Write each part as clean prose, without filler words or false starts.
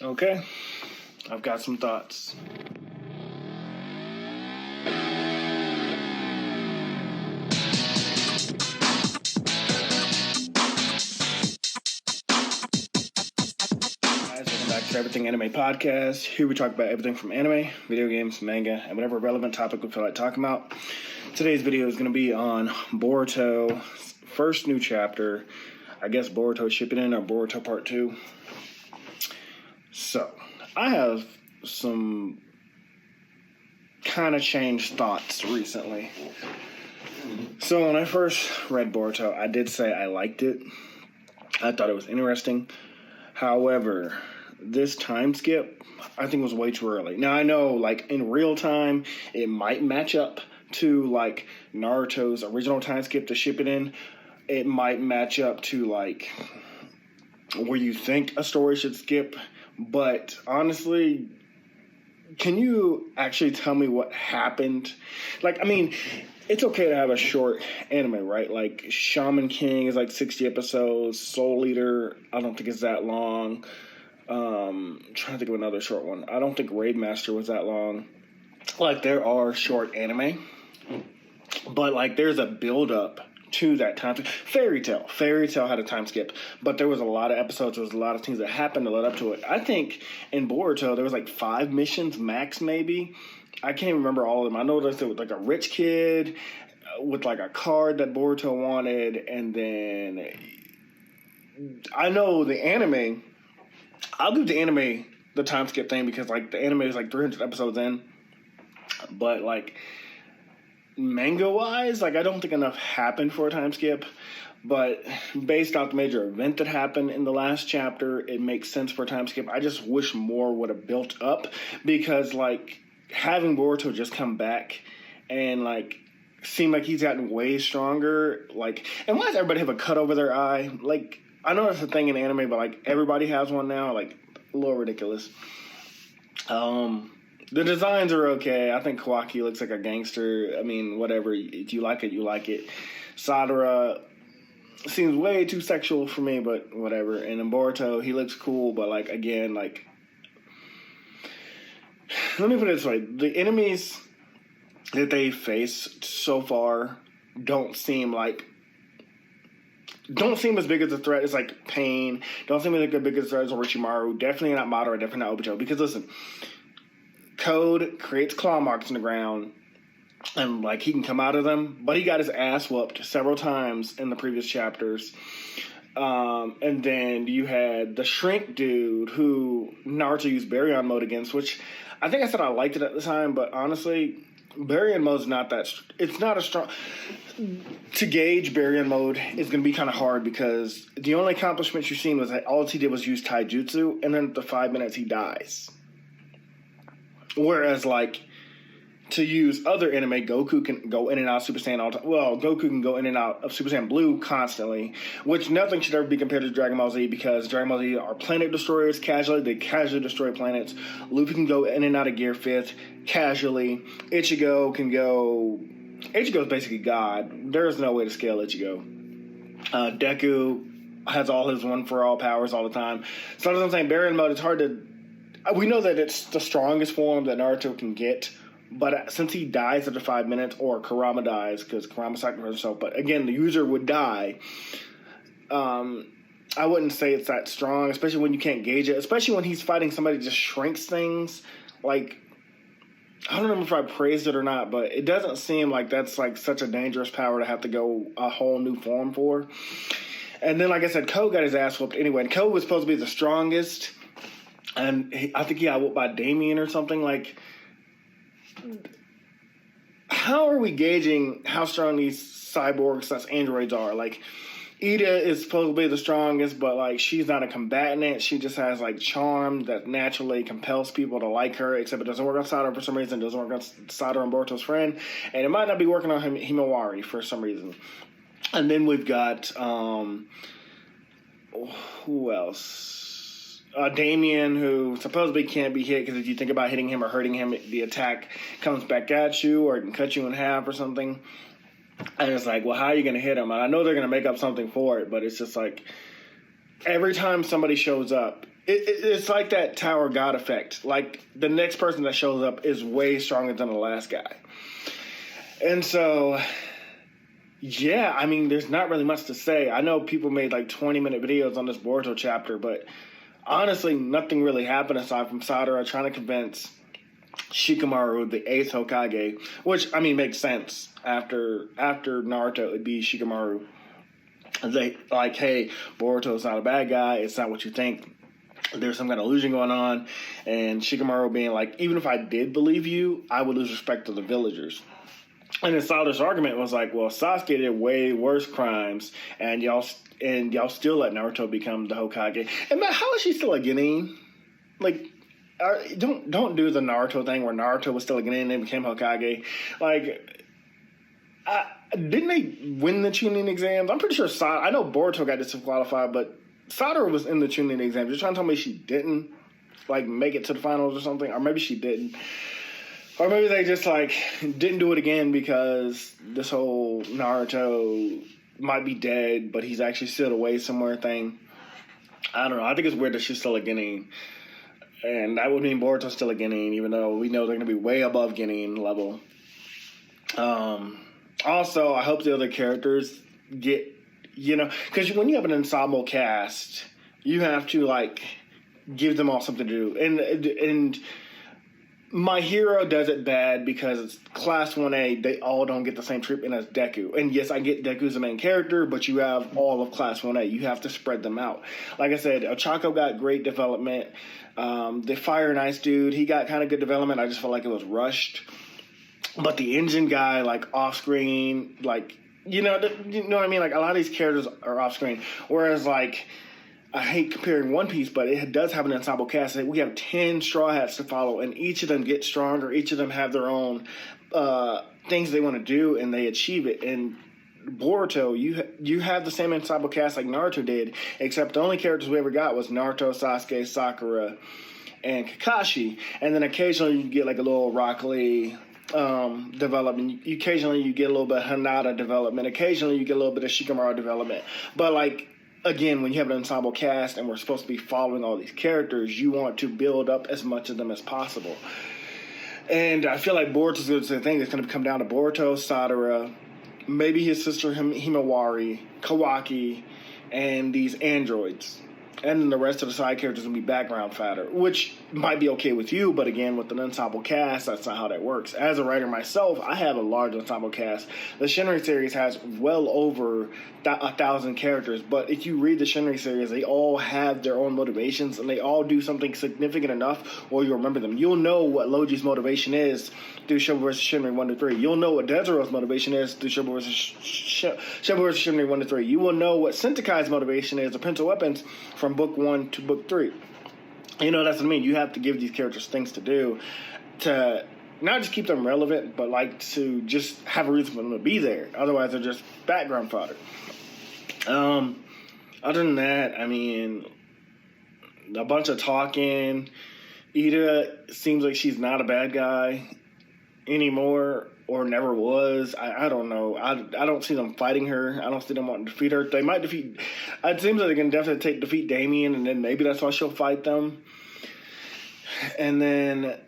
Okay, I've got some thoughts. Guys, welcome back to Everything Anime Podcast. Here we talk about everything from anime, video games, manga, and whatever relevant topic we feel like talking about. Today's video is going to be on Boruto, first new chapter. I guess Boruto Shippuden or Boruto Part 2. So, I have some kind of changed thoughts recently. So, when I first read Boruto, I did say I liked it. I thought it was interesting. However, this time skip, I think was way too early. Now, I know, like, in real time, it might match up to, like, Naruto's original time skip to Shippuden. It might match up to, like, where you think a story should skip. But, honestly, can you actually tell me what happened? Like, I mean, it's okay to have a short anime, right? Like, Shaman King is like 60 episodes. Soul Eater, I don't think it's that long. I'm trying to think of another short one. I don't think Raid Master was that long. Like, there are short anime. But, like, there's a build-up to that time. Fairy Tail had a time skip. But there was a lot of episodes. There was a lot of things that happened to lead up to it. I think in Boruto, there was like 5 missions max, maybe. I can't remember all of them. I know there was like a rich kid with like a card that Boruto wanted, and then I know the anime. I'll give the anime the time skip thing because like the anime is like 300 episodes in, but like manga wise, like I don't think enough happened for a time skip. But based off the major event that happened in the last chapter, it makes sense for a time skip. I just wish more would have built up because like having Boruto just come back and like seem like he's gotten way stronger, like, and why does everybody have a cut over their eye? Like, I know that's a thing in anime, but like everybody has one now, like a little ridiculous. The designs are okay. I think Kawaki looks like a gangster. I mean, whatever. If you like it, you like it. Sadara seems way too sexual for me, but whatever. And in Boruto, he looks cool, but like again, like, let me put it this way. The enemies that they faced so far don't seem as big as a threat as like Pain. Don't seem like a big as a threat as Orochimaru. Definitely not Madara, definitely not Obito. Because listen, Code creates claw marks in the ground and like he can come out of them, but he got his ass whooped several times in the previous chapters. And then you had the Shrink dude who Naruto used Baryon mode against, which I think I said I liked it at the time, but honestly, Baryon mode's not that... It's not a strong... To gauge Baryon mode is going to be kind of hard because the only accomplishments you've seen was that all he did was use taijutsu, and then at the 5 minutes he dies. Whereas, like, to use other anime, Goku can go in and out of Super Saiyan all the time. Well, Goku can go in and out of Super Saiyan Blue constantly, which nothing should ever be compared to Dragon Ball Z because Dragon Ball Z are planet destroyers casually. They casually destroy planets. Luffy can go in and out of Gear 5th casually. Ichigo's basically God. There's no way to scale Ichigo. Deku has all his one-for-all powers all the time. So as I'm saying, Baryon mode, it's hard to... We know that it's the strongest form that Naruto can get, but since he dies after 5 minutes, or Kurama dies, because Kurama sacrificed himself, but again, the user would die, I wouldn't say it's that strong, especially when you can't gauge it, especially when he's fighting somebody that just shrinks things. Like, I don't know if I praised it or not, but it doesn't seem like that's like such a dangerous power to have to go a whole new form for. And then, like I said, Ko got his ass whooped anyway, and Ko was supposed to be the strongest, and I think he got whooped by Damien or something. Like, how are we gauging how strong these cyborgs / androids are? Like, Ida is supposed to be the strongest, but like she's not a combatant. She just has like charm that naturally compels people to like her, except it doesn't work on Sadara for some reason. It doesn't work on Sadara and Boruto's friend, and it might not be working on Himawari for some reason. And then we've got who else? Damien, who supposedly can't be hit because if you think about hitting him or hurting him, the attack comes back at you or it can cut you in half or something. And it's like, well, how are you going to hit him? And I know they're going to make up something for it, but it's just like every time somebody shows up, It's like that Tower God effect. Like, the next person that shows up is way stronger than the last guy. And so, yeah, I mean, there's not really much to say. I know people made like 20-minute videos on this Boruto chapter, but honestly, nothing really happened aside from Sadara trying to convince Shikamaru, the 8th Hokage, which, I mean, makes sense. After Naruto, it would be Shikamaru. They, like, hey, Boruto's not a bad guy. It's not what you think. There's some kind of illusion going on. And Shikamaru being like, even if I did believe you, I would lose respect to the villagers. And then Sadara's argument was like, well, Sasuke did way worse crimes, and y'all still let Naruto become the Hokage. And man, how is she still a Genin? Like, don't do the Naruto thing where Naruto was still a Genin and became Hokage. Like, didn't they win the Chunin exams? I'm pretty sure I know Boruto got disqualified, but Sadara was in the Chunin exams. You're trying to tell me she didn't, like, make it to the finals or something? Or maybe she didn't. Or maybe they just, like, didn't do it again because this whole Naruto might be dead, but he's actually still away somewhere thing. I don't know. I think it's weird that she's still a Genin. And that would mean Boruto's still a Genin, even though we know they're going to be way above Genin level. Also, I hope the other characters get, because when you have an ensemble cast, you have to, like, give them all something to do. And My Hero does it bad because it's Class 1A. They all don't get the same treatment as Deku. And yes, I get Deku's the main character, but you have all of Class 1A. You have to spread them out. Like I said, Ochako got great development. The Fire and Ice dude, he got kind of good development. I just felt like it was rushed. But the engine guy, like, off-screen, like, you know what I mean? Like, a lot of these characters are off-screen. Whereas, like, I hate comparing One Piece, but it does have an ensemble cast. We have 10 Straw Hats to follow, and each of them get stronger. Each of them have their own things they want to do, and they achieve it. And Boruto, you have the same ensemble cast like Naruto did, except the only characters we ever got was Naruto, Sasuke, Sakura, and Kakashi. And then occasionally you get, like, a little Rock Lee development. Occasionally you get a little bit of Hinata development. Occasionally you get a little bit of Shikamaru development. But, like, again, when you have an ensemble cast and we're supposed to be following all these characters, you want to build up as much of them as possible. And I feel like Boruto's going to say the thing. It's going to come down to Boruto, Sadara, maybe his sister Himawari, Kawaki, and these androids. And then the rest of the side characters will be background fodder, which might be okay with you, but again, with an ensemble cast, that's not how that works. As a writer myself, I have a large ensemble cast. The Shinry series has well over 1,000 characters, but if you read the Shinry series, they all have their own motivations, and they all do something significant enough, or you'll remember them. You'll know what Loji's motivation is through Shobu vs. Shinry 1-3. You'll know what Dezuro's motivation is through Shobu vs. Shinry 1-3. You will know what Sentakai's motivation is, the Pencil Weapons, from book 1 to book 3. That's what I mean. You have to give these characters things to do to not just keep them relevant, but, like, to just have a reason for them to be there. Otherwise, they're just background fodder. Other than that, I mean, a bunch of talking. Ida seems like she's not a bad guy anymore, or never was. I don't know. I don't see them fighting her. I don't see them wanting to defeat her. They might defeat. It seems like they can definitely defeat Damien, and then maybe that's why she'll fight them. And then,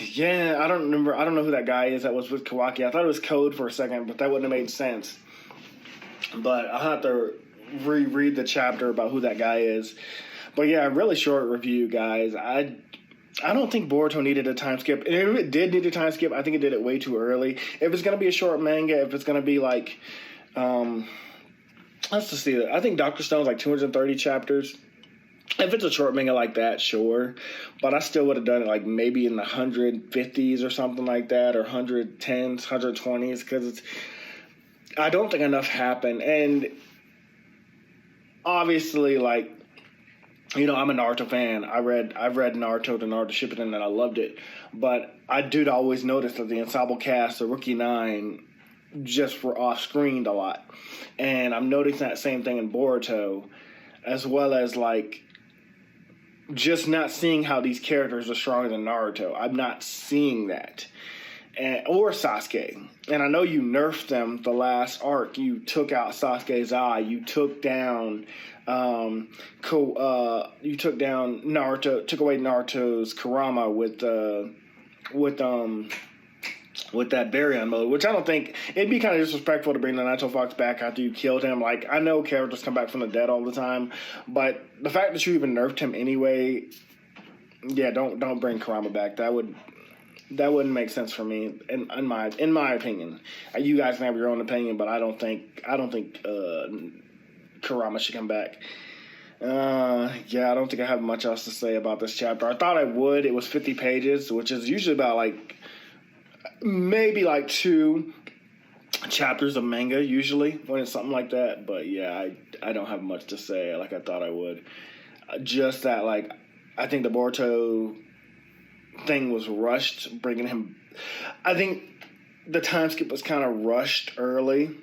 yeah, I don't remember. I don't know who that guy is that was with Kawaki. I thought it was Code for a second, but that wouldn't have made sense. But I'll have to reread the chapter about who that guy is. But yeah, really short review, guys. I don't think Boruto needed a time skip. And if it did need a time skip, I think it did it way too early. If it's going to be a short manga, if it's going to be like, let's just see. I think Dr. Stone's like 230 chapters. If it's a short manga like that, sure. But I still would have done it like maybe in the 150s or something like that, or 110s, 120s, because I don't think enough happened. And obviously, like, I'm a Naruto fan. I've read Naruto to Naruto Shippuden, and I loved it. But I did always notice that the ensemble cast, the Rookie 9, just were off-screened a lot. And I'm noticing that same thing in Boruto, as well as, like, just not seeing how these characters are stronger than Naruto. I'm not seeing that. or Sasuke. And I know you nerfed them the last arc. You took out Sasuke's eye. You took down Naruto. Took away Naruto's Kurama with that Baryon mode, which I don't think it'd be kind of disrespectful to bring the Naruto Fox back after you killed him. Like, I know characters come back from the dead all the time, but the fact that you even nerfed him anyway, yeah, don't bring Kurama back. That wouldn't make sense for me in my opinion. You guys can have your own opinion, but I don't think Kurama should come back. Yeah, I don't think I have much else to say about this chapter. I thought I would. It was 50 pages, which is usually about maybe 2 chapters of manga usually when it's something like that. But yeah, I don't have much to say like I thought I would. Just that I think the Boruto thing was rushed, bringing him. I think the time skip was kind of rushed early,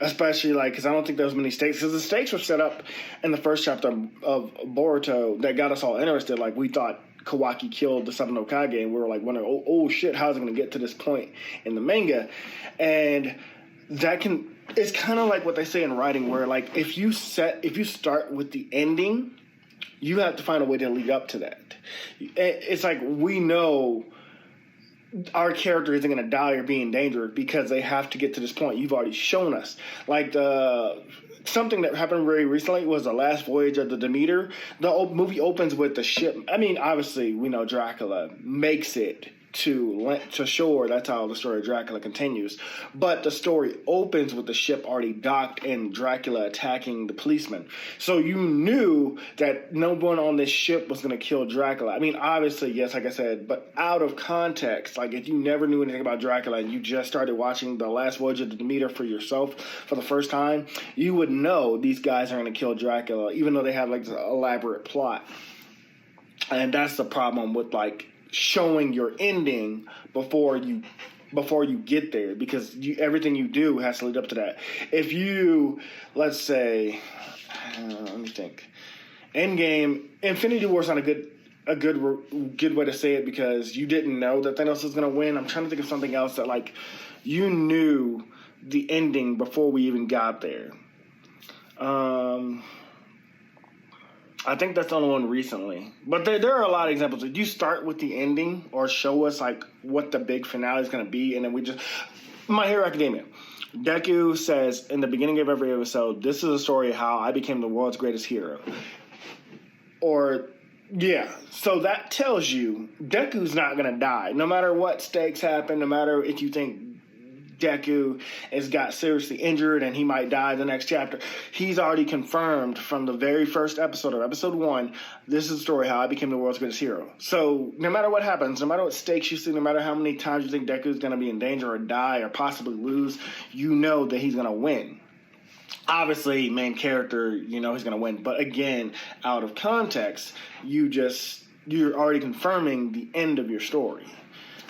especially because I don't think there was many stakes. Because the stakes were set up in the first chapter of Boruto that got us all interested. We thought Kawaki killed the 7th Hokage, and we were wondering, oh shit, how's it going to get to this point in the manga? And it's kind of like what they say in writing, where if you start with the ending, you have to find a way to lead up to that. It's we know our character isn't going to die or be in danger because they have to get to this point. You've already shown us. Something that happened very recently was the last voyage of the Demeter. The movie opens with the ship. I mean, obviously, we know Dracula makes it to shore. That's how the story of Dracula continues. But the story opens with the ship already docked and Dracula attacking the policeman. So you knew that no one on this ship was going to kill Dracula. I mean, obviously, yes, like I said, but out of context. If you never knew anything about Dracula and you just started watching The Last Voyage of the Demeter for yourself for the first time, you would know these guys are going to kill Dracula, even though they have this elaborate plot. And that's the problem with showing your ending before you get there, because everything you do has to lead up to that. If you, let's say, let me think, Endgame, Infinity War is not a good way to say it, because you didn't know that Thanos was going to win. I'm trying to think of something else that you knew the ending before we even got there. I think that's the only one recently. But there are a lot of examples. You start with the ending or show us what the big finale is going to be, and then we just... My Hero Academia. Deku says in the beginning of every episode, this is a story of how I became the world's greatest hero. Or, yeah. So that tells you Deku's not going to die. No matter what stakes happen, no matter if you think Deku got seriously injured and he might die in the next chapter, he's already confirmed from the very first episode, or episode 1, this is the story how I became the world's greatest hero. So no matter what happens, no matter what stakes you see, no matter how many times you think Deku's going to be in danger or die or possibly lose, you know that he's going to win. Obviously, main character, he's going to win. But again, out of context, you're already confirming the end of your story.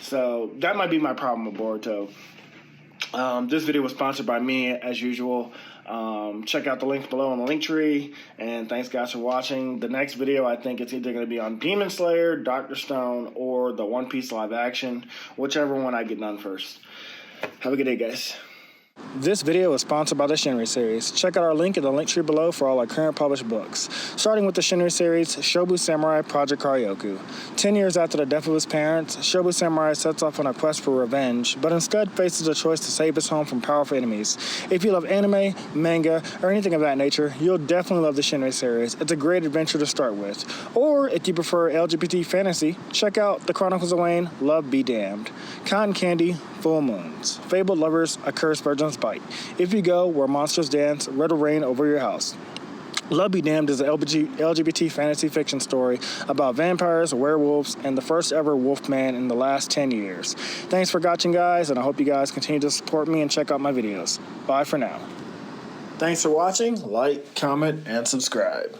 So that might be my problem with Boruto. This video was sponsored by me, as usual. Check out the links below in the link tree. And thanks, guys, for watching. The next video, I think it's either going to be on Demon Slayer, Dr. Stone, or the One Piece live action. Whichever one I get done first. Have a good day, guys. This video is sponsored by the Shinry series. Check out our link in the link tree below for all our current published books. Starting with the Shinry series, Shobu Samurai Project Aryoku. 10 years after the death of his parents, Shobu Samurai sets off on a quest for revenge, but instead faces a choice to save his home from powerful enemies. If you love anime, manga, or anything of that nature, you'll definitely love the Shinry series. It's a great adventure to start with. Or, if you prefer LGBT fantasy, check out The Chronicles of Wayne, Love Be Damned. Cotton Candy, Full Moons. Fabled Lovers, A Cursed Virgin's Bite. If You Go, Where Monsters Dance, Red will Rain Over Your House. Love Be Damned is an LGBT fantasy fiction story about vampires, werewolves, and the first ever wolfman in the last 10 years. Thanks for watching, guys, and I hope you guys continue to support me and check out my videos. Bye for now. Thanks for watching. Like, comment, and subscribe.